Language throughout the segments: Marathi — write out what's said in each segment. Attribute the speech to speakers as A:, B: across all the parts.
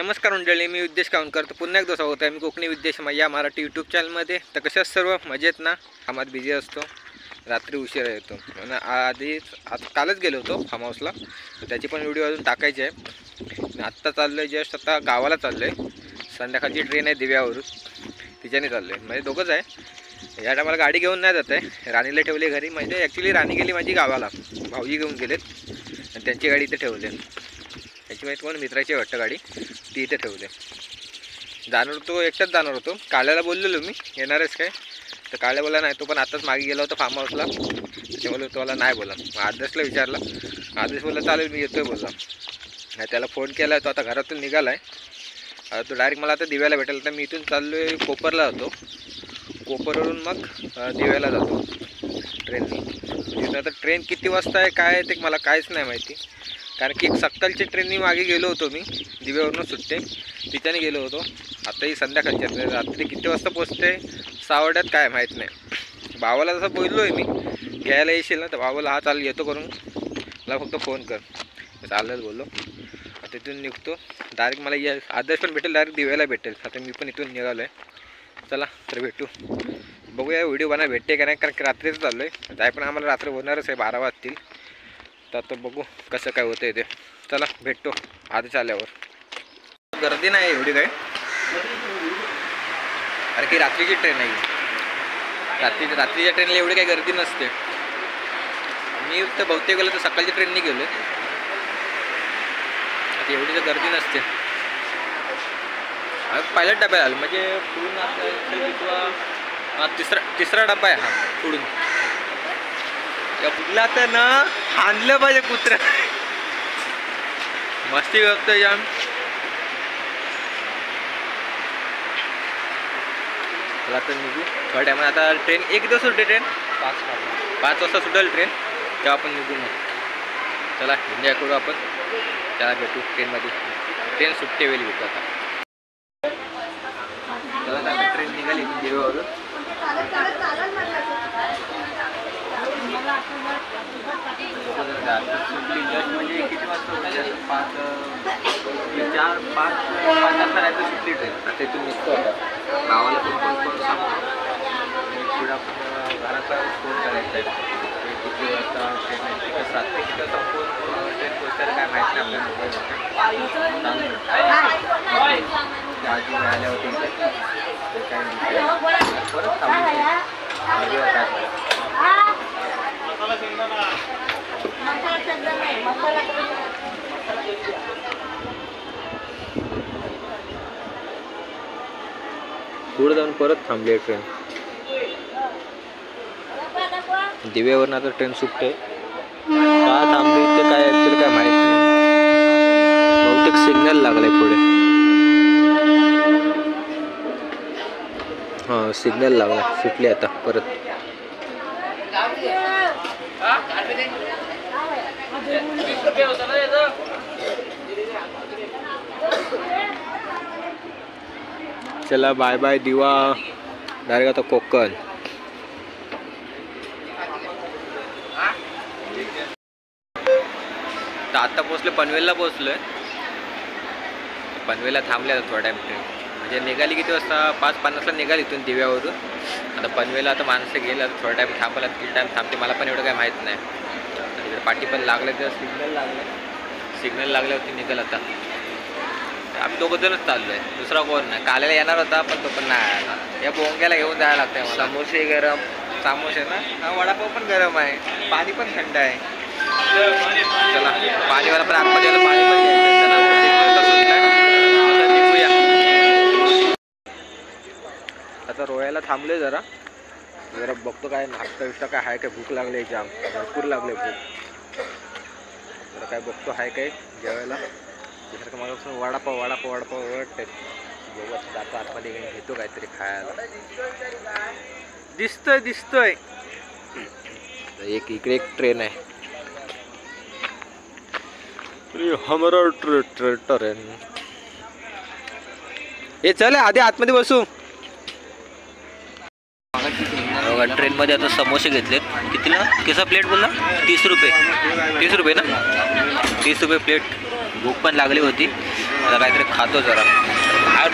A: नमस्कार मंडळी, मी उद्देश कावणकर. तर पुन्हा एकदा स्वागत आहे मी कोकणी उद्देश या मराठी यूट्यूब चॅनलमध्ये. तर कशात सर्व मजेत ना? कामात बिझी असतो, रात्री उशिरा येतो. आज कालच गेलो होतो फार्म हाऊसला, तर त्याची पण व्हिडिओ अजून टाकायची आहे. आत्ता चाललो आहे, जस्ट आता गावाला चाललो आहे. संध्याकाळची ट्रेन आहे दिव्यावरून, तिच्याने चाललो आहे. म्हणजे दोघंच आहे. या टायमाला गाडी घेऊन नाही जात आहे, राणीला ठेवली घरी. म्हणजे ॲक्च्युली राणी गेली माझी गावाला, भाऊजी घेऊन गेलेत आणि त्यांची गाडी इथे ठेवली. त्याची माहिती कोण मित्राची वाटतं गाडी, ती इथे ठेवली. जाणार होतो, एकटाच जाणार होतो. काल्याला बोललेलो मी येणारच काय, तर काल्या बोला नाही. तो पण आत्ताच मागे गेला होता फार्म हाऊसला, त्याच्यामुळे तो मला नाही बोला. मग आदेशला विचारला, आदेश बोलला चालेल मी येतोय बोलला. नाही त्याला फोन केला, तो आता घरातून निघाला आहे. तो डायरेक्ट मला आता दिव्याला भेटायला. तर मी इथून चाललो आहे कोपरला जातो, कोपरवरून मग दिव्याला जातो ट्रेननी. तिथं आता ट्रेन किती वाजता आहे काय आहे ते मला काहीच नाही माहिती, कारण की एक सकाळची ट्रेननी मागे गेलो होतो मी, दिव्यावरून सुटते तिच्याने गेलो होतो. आताही संध्याकाळची ट्रेन रात्री किती वाजता पोचते 6 वाजता काय माहीत नाही. भावाला जसं बोललो आहे मी घ्यायला येशील ना, तर भावाला हा चालेल येतो करून, मला फक्त फोन कर. चालेल बोललो. तिथून निघतो डायरेक्ट. मला आदेश पण भेटेल, डायरेक्ट दिव्याला भेटेल. आता मी पण इथून निघालो आहे. चला तर भेटू, बघूया व्हिडिओ बनवा भेटते का नाही, कारण रात्रीच चाललो आहे. जाय पण आम्हाला रात्री होणारच आहे, 12 वाजतील. तर आता बघू कसं काय होतं ते. चला भेटतो आधीच आल्यावर. गर्दी नाही एवढी काय, अरे की रात्रीची ट्रेन आहे. रात्रीच्या ट्रेनला एवढी काही गर्दी नसते. मी तर बहुतेक गेलो तर सकाळच्या ट्रेनने गेलो, आता एवढी तर गर्दी नसते. पहिल्याच डब्याला आलो, म्हणजे पुढून आपला तिसरा डबा आहे हा पुढून. या पुढला तर ना आणलं पाहिजे कुत्रा, मस्ती करतो जाम. चला तर निघू थोड्या टायमात. आता ट्रेन एक दिवस सुटते, ट्रेन 5 वाजता सुटेल ट्रेन, तेव्हा आपण निघू मग. चला एन्जॉय करू आपण, त्याला भेटू ट्रेनमध्ये. ट्रेन सुट्टे वेळी भेटू आता. चला आता ट्रेन निघाली दिव्यावरून. म्हणजे किती वाजता होतं? 5 वाजता सुटली ट्रेन. आता इथून निघतो आता गावाला. पण सांगतो पुढे आपण घराचा फोन करायचा आहे किती वाजता ट्रेन आहे, तिथं 7 ते किती वाजता ट्रेन पोहोचायला काय माहीत नाही आपल्याला. आजी मिळाल्या होती काय परत पुढे जाऊन परत थांबली ट्रेन. दिव्यावरून आता ट्रेन सुटते. का थांबली ते काय ॲक्च्युअली काय माहीत नाही. बहुतेक सिग्नल लागलाय पुढे. हां सिग्नल लागला, सुटली आता परत. चला बाय बाय दिवा, डायरेक्ट आता कोकण. तर आता पोचले, पनवेलला पोचलोय. पनवेलला थांबले आता थोडा टाईम ट्रेन. म्हणजे निघाली किती वाजता? 5:50ला निघाली इथून दिव्यावरून. आता पनवेलला आता माणसं गेलं, आता थोडा टाईम थांबला. किती टाईम थांबते मला पण एवढं काय माहीत नाही. तिकडे पाठी पण लागले, तर सिग्नल लागल्यावरती निघाल. आता आम्ही दोघं जणच चाललो आहे, दुसरा कोण नाही. काल्याला येणार होता पण तो पण नाही आला. या बोंग्याला घेऊन जायला लागतंय मला. समोसे गरम, समोसे ना, वडापाव पण गरम आहे, पाणी पण थंड आहे. चला पाणीवाला पण आतमध्ये आलं, पाणी पण निघूया. आता रोयाला थांबले जरा बघतो काय नाश्ता विष्टा काय आहे काय. भूक लागली जाम, भरपूर लागले भूक. जरा काय बघतो आहे काय जेवायला. त्यासारखं मला वडापाव वाटते. बघू जातो आतमध्ये घेतो काहीतरी खायला. दिसतोय एक इकडे एक ट्रेन आहे. हमारा ट्रेन हे चल आधी आतमध्ये बसू. ट्रेनमध्ये आता समोसे घेतलेत. कितीला कसा प्लेट बोलला? 30 रुपये. 30 रुपये ना, 30 रुपये प्लेट. भूक पण लागली होती, आता काहीतरी खातो जरा.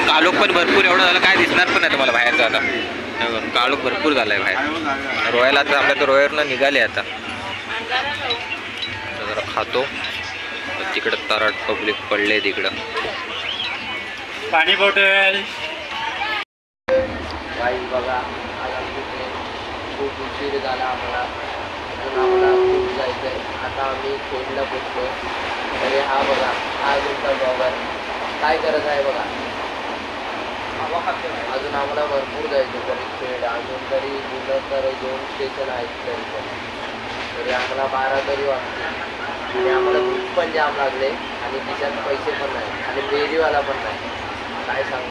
A: काळोख पण भरपूर एवढं झालं काय दिसणार पण नाही तुम्हाला बाहेरचं. आता काळोख भरपूर झालाय बाहेर. रोयाला आता आपल्या तर रोयरनं निघाले आता. जरा खातो. तिकडं तराट पब्लिक पडले तिकडं.
B: पाणी बॉटल
C: बाई बघा, खूप उशीर झाला आम्हाला. अजून आम्हाला खूप जायचं आहे. आता आम्ही खेडला पोचलो. तरी हा बघा, हा तुमचा ड्रॉवर काय करत आहे बघा. अजून आम्हाला भरपूर जायचं तरी खेड. अजून तरी दिलं तर 2 स्टेशन आहेत तरी आम्हाला 12 तरी वाजते. आणि आम्हाला भूक पण जाम लागले आणि खिशात पैसे पण नाही आणि फेरीवाला पण नाही. काय सांगू.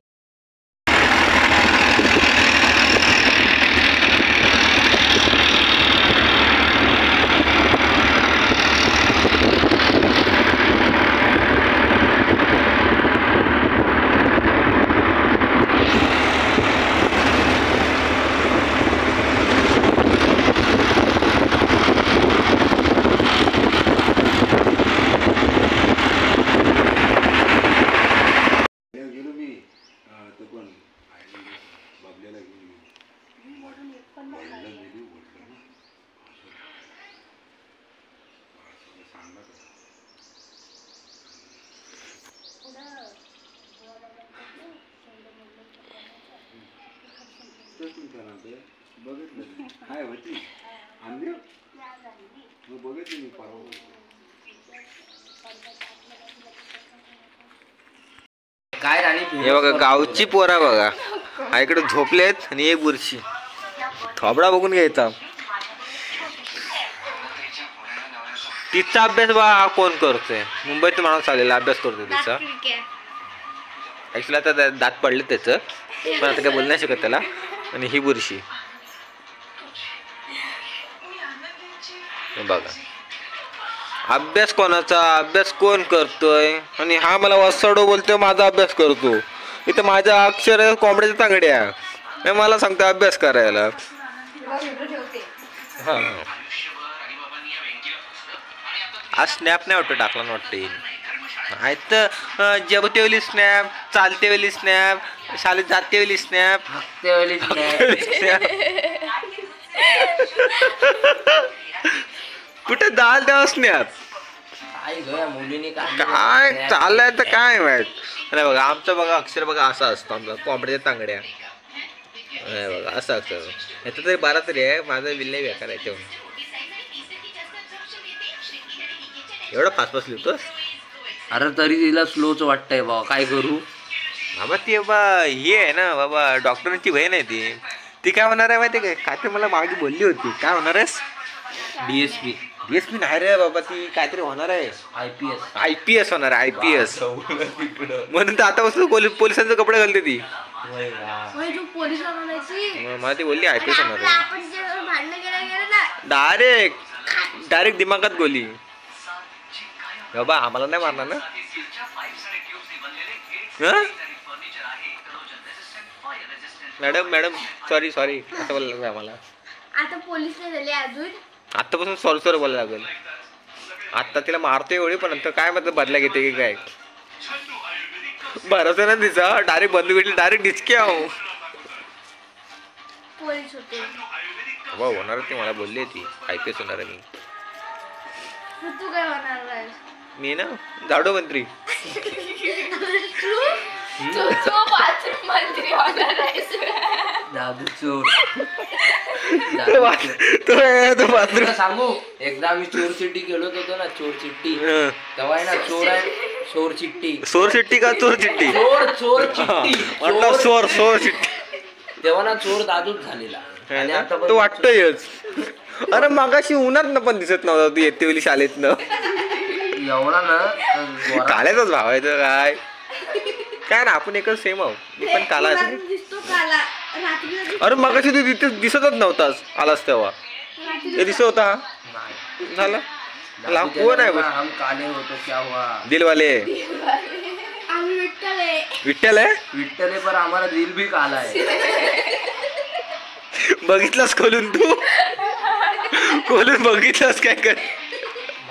C: काय राणी
A: हे बघा गावची पोरा बघा, हा इकडे झोपलेत आणि एक बुरशी. थोबडा बघून घ्यायचा. तिचा अभ्यास बा हा कोण करतोय? मुंबईत माणूस आलेला अभ्यास करतोय तिचा. ऍक्च्युली आता दात पडले त्याचं, पण आता काय बोलू नाही शकत त्याला. आणि ही बुरशी बघा. अभ्यास कोणाचा? अभ्यास कोण करतोय? आणि हा मला वसाडो बोलतोय माझा अभ्यास करतो. इथं माझ्या अक्षर कोंबड्याच्या तांगड्या, मला सांगतो अभ्यास करायला. हा आज स्नॅप नाही वाटतं टाकला, वाटतं आहे तर जेवतेवेळी स्नॅप, चालतेवेळी स्नॅप, शाळेत जातेवेळी स्नॅप, कुठे दाल तेव्हा स्नॅप. काय चाललंय तर काय माहित. नाही बघा आमचं बघा अक्षर बघा असा असतो आमचा, कोंबड्याच्या तांगड्या. नाही बघा असं अक्षर. ह्याचं तरी 12 तरी आहे, माझा विल्ले बेकार आहे तेव्हा. एवढं फास्ट लिहितोस?
C: अरे तरी तिला स्लोच वाटतंय बाबा, काय करू
A: बाबा. ती बाबा हे आहे ना बाबा, डॉक्टरांची बहीण आहे ती काय होणार आहे माहिती काय? काय ते मला मागे बोलली होती. काय होणार आहेस?
C: DSP.
A: DSP नाही रे बाबा, ती काहीतरी होणार आहे. IPS होणार आहे, IPS. म्हणून तर आतापासून पोलिसांचे कपडे घालते ती. मला ती बोलली IPS होणार आहे. डायरेक्ट दिमागात गोली. बाबा आम्हाला नाही मारणार ना? मॅडम सॉरी असं बोलायला आम्हाला.
D: आता पोलीस नाही झाले अजून,
A: आतापासून सॉरी बोलायला लागेल. आता तिला मारतोय एवढी, पण नंतर काय मतलब बदला घेते की काय? भरोसा ना तिचा. डायरेक्ट बंदूक भेटली, डायरेक्ट डिचके आहो.
D: पोलीस होते
A: बाबा होणार ती, मला बोलली ती IPS होणार आहे मी.
D: तू काय होणार आहेस?
A: मी ना झाडो मंत्री.
C: सांगू एकदा आम्ही चोर चिट्टी गेलो होतो ना, चोर चिट्टी. तेव्हा आहे ना चोर चिट्टी.
A: चोर चिट्टी का चोर चिट्टी?
C: चोर चिट्टी.
A: चोर चिट्टी.
C: तेव्हा ना चोर दादूच झालेला. आणि आता
A: तो वाटतोयच. अरे मागाशी उन्हात ना पण दिसत नव्हता तू येते वेळी शाळेतनं.
C: एवढा ना
A: काल्याचाच भाव आहे तर काय ना, आपण एकच सेम आहोत. मी पण काला असेल.
D: दिसतो काला रात्री.
A: अरे मगाशी तू तिथे दिसतच नव्हतास, आलास तेव्हा. हे दिसत होता झालं. कोण आहे
C: हम काले होतो क्या हुआ?
A: दिलवाले.
D: आम्ही
A: विठ्ठल आहे.
C: विठ्ठल आहे, पण आम्हाला दिल भी काला आहे.
A: बघितलास खोलून तू? खोलून बघितलास काय कर?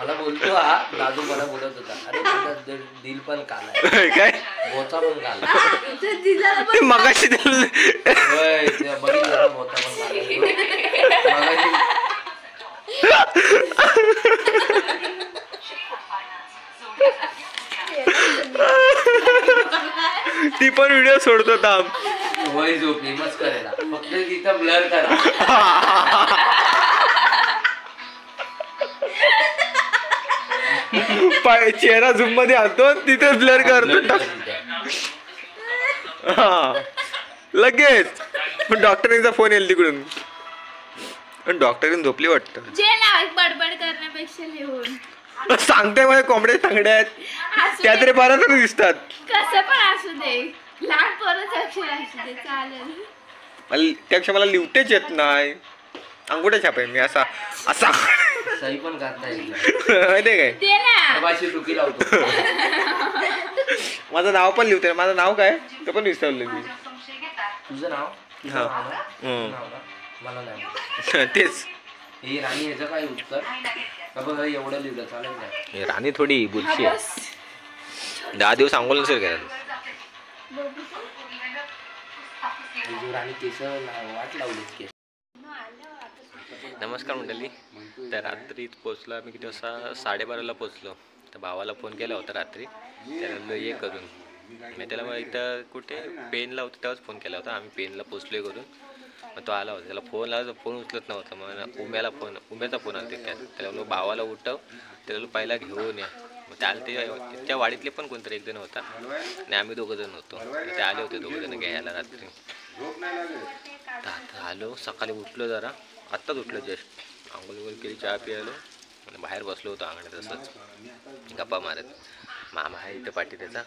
C: मला बोलतो हा दादू मला बोलत होता अरे तुझा दिल पण काला
A: काय
C: बोचा पण काला
D: ते दिलाला
A: ते मगाशी त्याला-
C: होय ते बघितलं ना बोचा पण काला मगाशी
A: ती पण व्हिडिओ सोडतो थांब.
C: होय जो फेमस करायला फक्त तिथं ब्लर करा
A: चेहरा झूम मध्ये आणतो तिथे ब्लर करतो हा लगेच. पण डॉक्टरांचा फोन येईल तिकडून. पण डॉक्टरीन झोपली वाटतं.
D: जे ना बडबड करण्यापेक्षा लिहून
A: सांगते मला कोंबड्या सांगड्या आहेत
D: असू
A: त्या
D: दे,
A: तरी बरं तरी दिसतात.
D: कसं पण असू दे लहान पोरच अक्षर असू दे चालेल.
A: त्यापेक्षा मला लिवतेच येत नाही. अंगुठा छाप आहे मी असा असा
C: सही पण करता येईल
A: माहितीये काय
D: ते ना
C: बाशी टुकी लावतो
A: माझं नाव पण लिवते. माझं नाव काय ते पण विसरलं मी.
C: तुझं नाव
A: हा.
C: तुझं नाव ना? मला नाही
A: तेच
C: हे राणी ह्याचं काय उत्तर का बघ एवढं लिहिलं चालेल काय
A: हे राणी थोडी बुलशी आहे. 10 दिवस आंघोळ नसेल करायला.
C: जो राणी केस वाट लावली केस.
A: नमस्कार मंडळी. तर रात्रीच पोचलो आम्ही किती वाजता 12:30ला पोचलो. तर भावाला फोन केला होता रात्री त्याला ये करून. मी त्याला मग इथं कुठे पेनला होतं तेव्हाच फोन केला होता. आम्ही पेनला पोचलोय करून. मग तो आला होता. त्याला फोन लावला तर फोन उचलत नव्हता. मग उम्याचा फोन आला त्याला मग भावाला उठव त्याला पहिला घेऊन या. मग त्याला त्या वाडीतले पण कोणतरी एक जण होता आणि आम्ही 2 जण होतो. ते आले होते 2 जण घ्यायला रात्री. तर आता आलो सकाळी उठलो जरा आत्ताच उठलो जस्ट आंघोळ वगैरे केली चहा पियालो आणि बाहेर बसलो होतो अंगणात तसंच गप्पा मारत. मामा आहे इथं पाठी त्याचा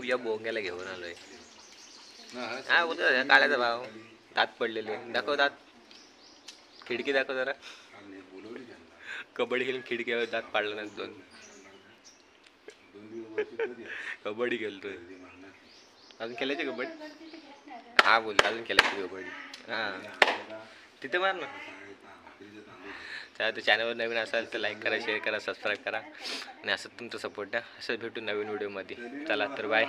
A: या बोंग्याला घेऊन आलोय. हा होतं काळ्याचा भाव दात पडलेले दाखव दात खिडकी दाखव जरा. कबड्डी खेळून खिडकीवर दात पाडला नाही 2. कबड्डी खेळतोय अजून खेळायची कबड्डी. हा बोल अजून खेळायची कबड्डी. हा तिथे मार ना. त्या चॅनलवर नवीन असाल तर लाईक करा शेअर करा सबस्क्राईब करा आणि असं तुमचं सपोर्ट द्या. असं भेटू नवीन व्हिडिओमध्ये. चला तर बाय.